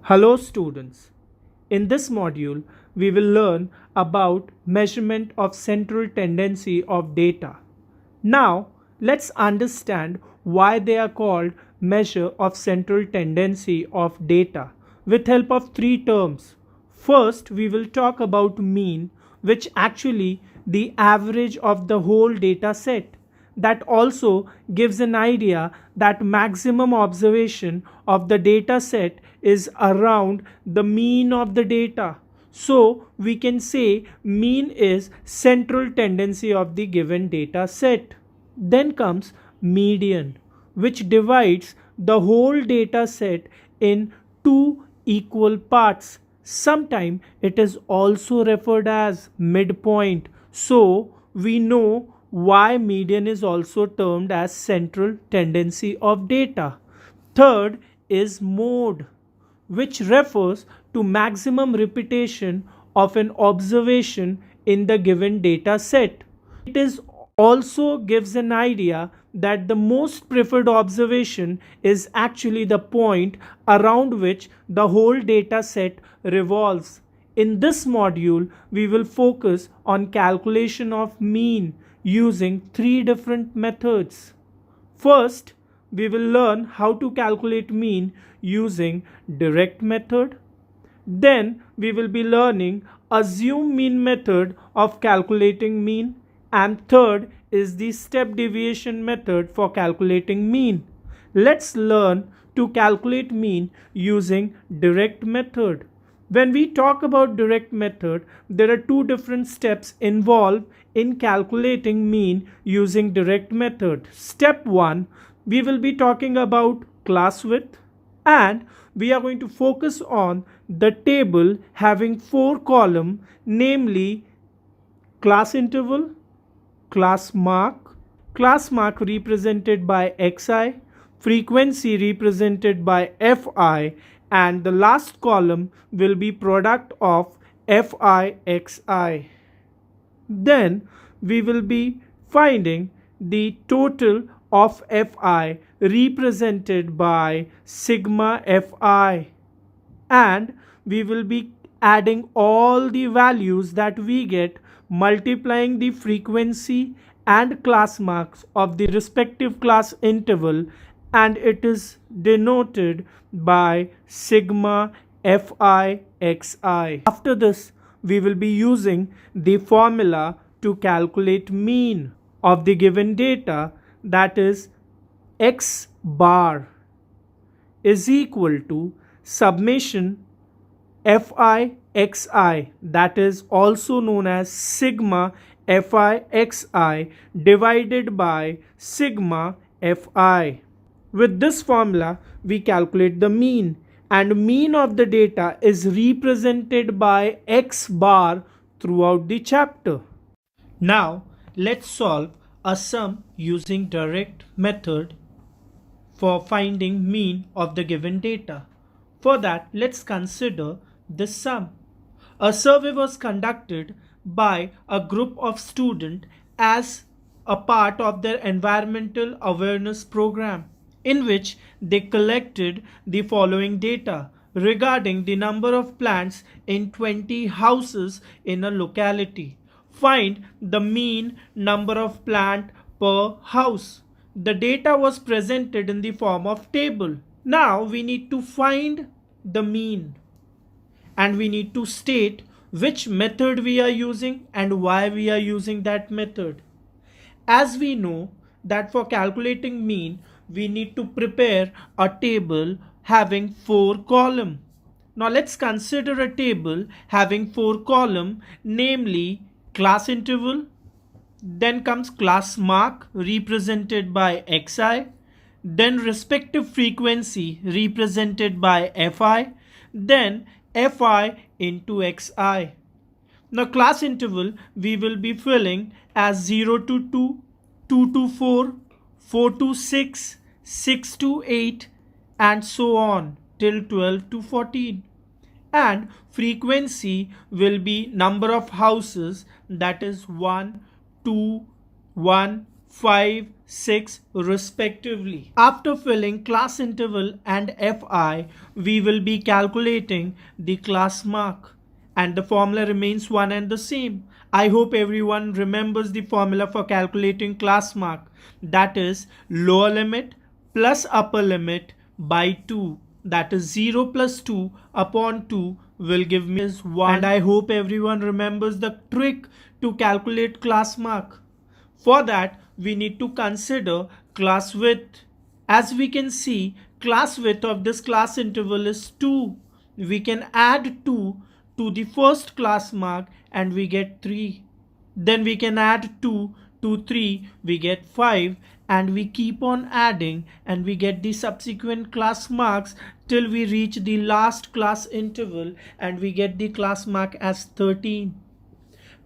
Hello students. In this module, we will learn about measurement of central tendency of data. Now, let's understand why they are called measure of central tendency of data with help of three terms. First, we will talk about mean, which actually the average of the whole data set. That also gives an idea that maximum observation of the data set is around the mean of the data. So we can say mean is central tendency of the given data set. Then comes median, which divides the whole data set in two equal parts. Sometimes it is also referred as midpoint. So we know why median is also termed as central tendency of data. Third is mode, which refers to maximum repetition of an observation in the given data set. It is also gives an idea that the most preferred observation is actually the point around which the whole data set revolves. In this module, we will focus on calculation of mean using three different methods. First, we will learn how to calculate mean using direct method. Then we will be learning assume mean method of calculating mean, and third is the step deviation method for calculating mean. Let's learn to calculate mean using direct method. When we talk about direct method, there are two different steps involved in calculating mean using direct method. Step 1, we will be talking about class width, and we are going to focus on the table having four columns, namely class interval, class mark represented by xi, frequency represented by fi, and the last column will be product of fi xi. Then we will be finding the total of fi represented by sigma fi, and we will be adding all the values that we get, multiplying the frequency and class marks of the respective class interval, and it is denoted by sigma fi xi. After this, we will be using the formula to calculate mean of the given data, that is x bar is equal to summation fi xi, that is also known as sigma fi xi divided by sigma fi. With this formula, we calculate the mean, and mean of the data is represented by x bar throughout the chapter. Now, let's solve a sum using direct method for finding mean of the given data. For that, let's consider this sum. A survey was conducted by a group of students as a part of their environmental awareness program, in which they collected the following data regarding the number of plants in 20 houses in a locality. Find the mean number of plant per house. The data was presented in the form of table. Now we need to find the mean, and we need to state which method we are using and why we are using that method. As we know that for calculating mean, we need to prepare a table having four columns. Now let's consider a table having four columns, namely class interval, then comes class mark represented by xi, then respective frequency represented by fi, then fi into xi. Now class interval we will be filling as 0 to 2, 2 to 4, 4 to 6, 6 to 8, and so on till 12 to 14. And frequency will be number of houses, that is 1, 2, 1, 5, 6 respectively. After filling class interval and Fi, we will be calculating the class mark and the formula remains one and the same. I hope everyone remembers the formula for calculating class mark, that is lower limit plus upper limit by 2, that is 0 plus 2 upon 2 will give me is 1, and I hope everyone remembers the trick to calculate class mark. For that, we need to consider class width. As we can see, class width of this class interval is 2. We can add 2 to the first class mark and we get 3. Then we can add 2 to 3, we get 5, and we keep on adding and we get the subsequent class marks till we reach the last class interval and we get the class mark as 13.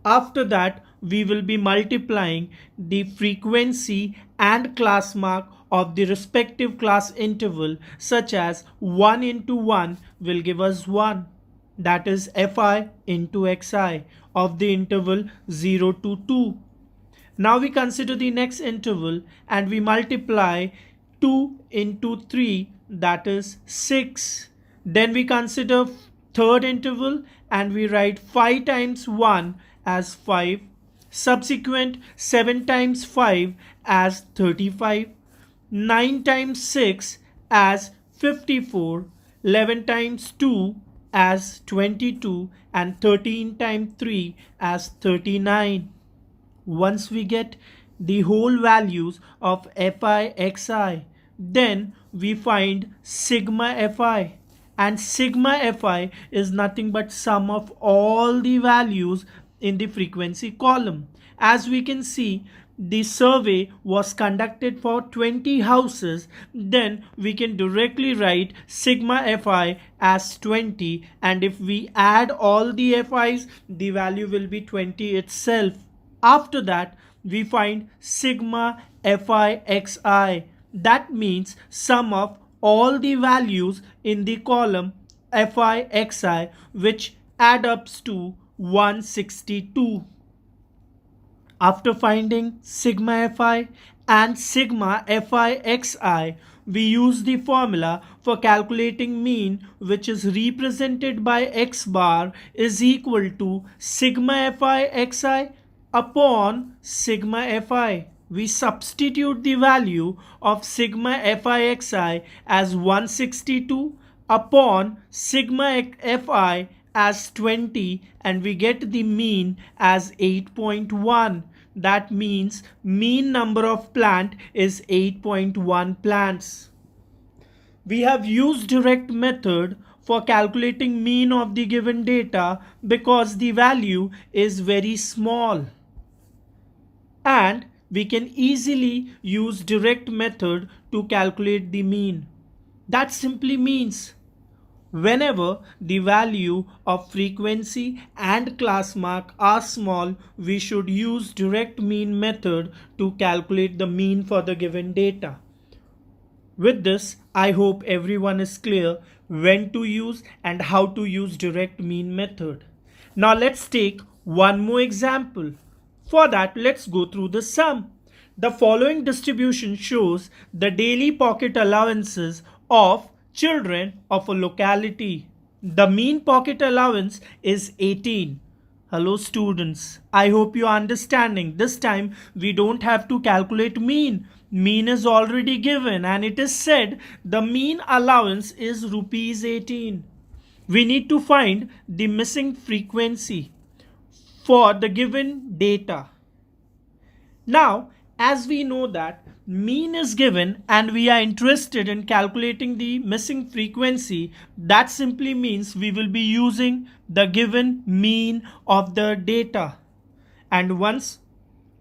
After that, we will be multiplying the frequency and class mark of the respective class interval, such as 1 into 1 will give us 1, that is Fi into Xi of the interval 0 to 2. Now we consider the next interval and we multiply 2 into 3, that is 6. Then we consider third interval and we write 5 times 1 as 5, subsequent 7 times 5 as 35, 9 times 6 as 54, 11 times 2 as 22, and 13 times 3 as 39. Once we get the whole values of Fi, Xi, then we find sigma Fi, and sigma Fi is nothing but sum of all the values in the frequency column. As we can see, the survey was conducted for 20 houses, then we can directly write sigma Fi as 20, and if we add all the Fi's, the value will be 20 itself. After that, we find sigma Fi Xi. That means sum of all the values in the column Fi Xi, which add up to 162. After finding sigma Fi and sigma Fi Xi, we use the formula for calculating mean, which is represented by x bar is equal to sigma Fi Xi upon sigma Fi. We substitute the value of sigma Fi Xi as 162 upon sigma Fi as 20, and we get the mean as 8.1. That means mean number of plant is 8.1 plants. We have used direct method for calculating mean of the given data because the value is very small, and we can easily use direct method to calculate the mean. That simply means whenever the value of frequency and class mark are small, we should use direct mean method to calculate the mean for the given data. With this, I hope everyone is clear when to use and how to use direct mean method. Now let's take one more example. For that, let's go through the sum. The following distribution shows the daily pocket allowances of children of a locality. The mean pocket allowance is 18. Hello students, I hope you are understanding. This time we don't have to calculate mean. Mean is already given and it is said the mean allowance is rupees 18. We need to find the missing frequency for the given data. Now, as we know that mean is given and we are interested in calculating the missing frequency, that simply means we will be using the given mean of the data. And once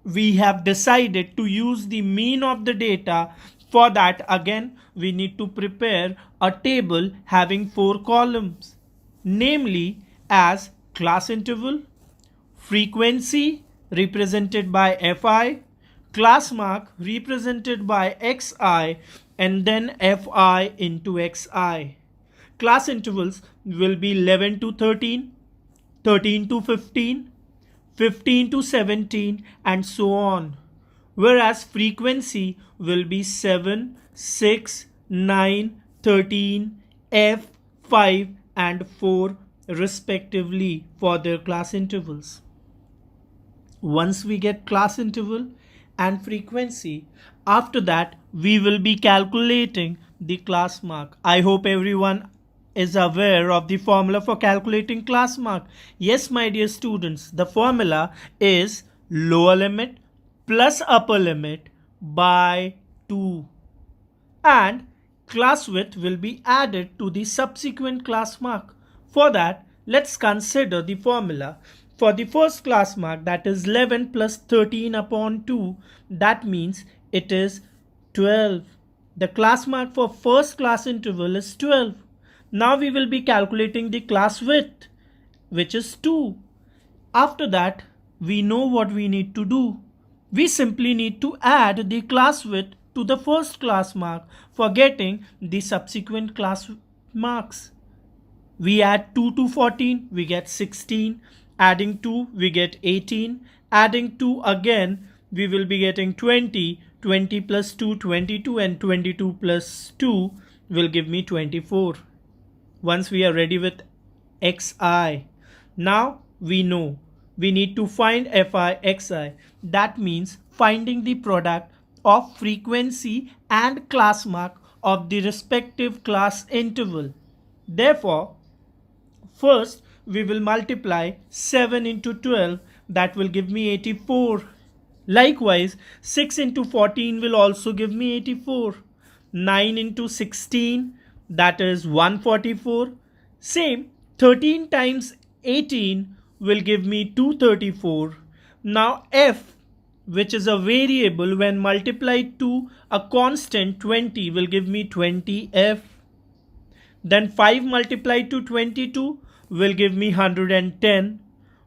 we have decided to use the mean of the data, for that again we need to prepare a table having 4 columns, namely as class interval, frequency represented by Fi, class mark represented by Xi, and then Fi into Xi. Class intervals will be 11 to 13, 13 to 15, 15 to 17, and so on. whereas frequency will be 7, 6, 9, 13, F, 5 and 4 respectively for their class intervals. Once we get class interval and frequency, after that we will be calculating the class mark. I hope everyone is aware of the formula for calculating class mark. Yes, my dear students, the formula is lower limit plus upper limit by 2, and class width will be added to the subsequent class mark. For that, let's consider the formula. For the first class mark, that is 11 plus 13 upon 2, that means it is 12. The class mark for first class interval is 12. Now we will be calculating the class width, which is 2. After that, we know what we need to do. We simply need to add the class width to the first class mark for getting the subsequent class marks. We add 2 to 14, we get 16. Adding 2, we get 18. Adding 2 again, we will be getting 20. 20 plus 2, 22, and 22 plus 2 will give me 24. Once we are ready with xi, now we know we need to find fi xi. That means finding the product of frequency and class mark of the respective class interval. Therefore, first we will multiply 7 into 12, that will give me 84. Likewise, 6 into 14 will also give me 84. 9 into 16, that is 144. Same, 13 times 18 will give me 234. Now f, which is a variable, when multiplied to a constant 20 will give me 20f. Then 5 multiplied to 22 will give me 110,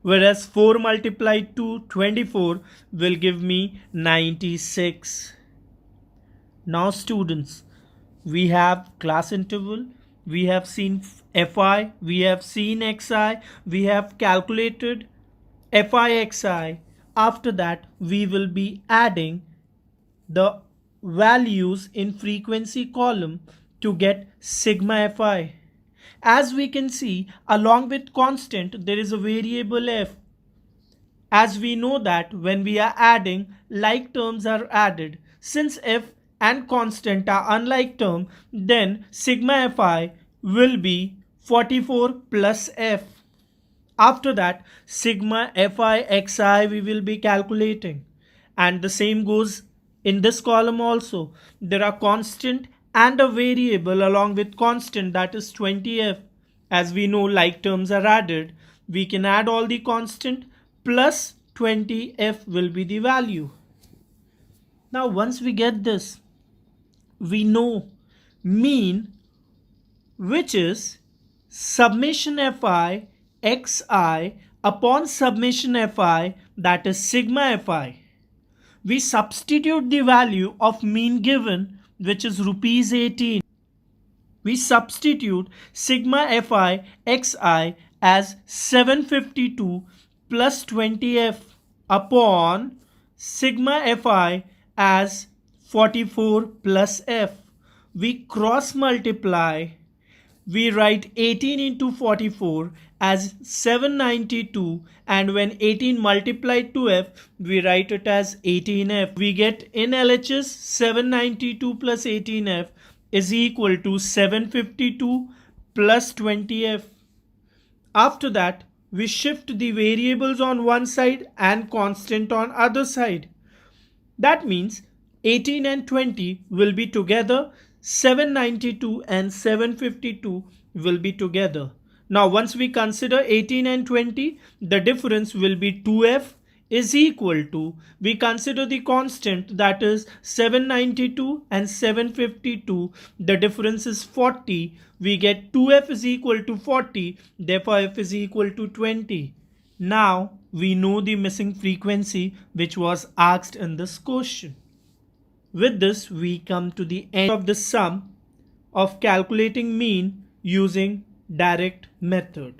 whereas 4 multiplied to 24 will give me 96. Now students, we have class interval, we have seen fi, we have seen xi, we have calculated fi xi. After that, we will be adding the values in frequency column to get sigma fi. As we can see, along with constant, there is a variable f. As we know that when we are adding, like terms are added. Since f and constant are unlike term, then sigma fi will be 44 plus f. After that, sigma fi xi we will be calculating. And the same goes in this column also. There are constant and a variable along with constant, that is 20f. As we know, like terms are added, we can add all the constant plus 20f will be the value. Now once we get this, we know mean, which is summation fi xi upon summation fi, that is sigma fi. We substitute the value of mean given, which is rupees 18. We substitute sigma fi xi as 752 plus 20f upon sigma fi as 44 plus f. We cross multiply. We write 18 into 44 as 792, and when 18 multiplied to f, we write it as 18f. We get in LHS 792 plus 18f is equal to 752 plus 20f. After that, we shift the variables on one side and constant on other side. That means 18 and 20 will be together, 792 and 752 will be together. Now once we consider 18 and 20, the difference will be 2f is equal to, we consider the constant, that is 792 and 752, the difference is 40. We get 2f is equal to 40, therefore f is equal to 20. Now we know the missing frequency which was asked in this question. With this, we come to the end of the sum of calculating mean using direct method.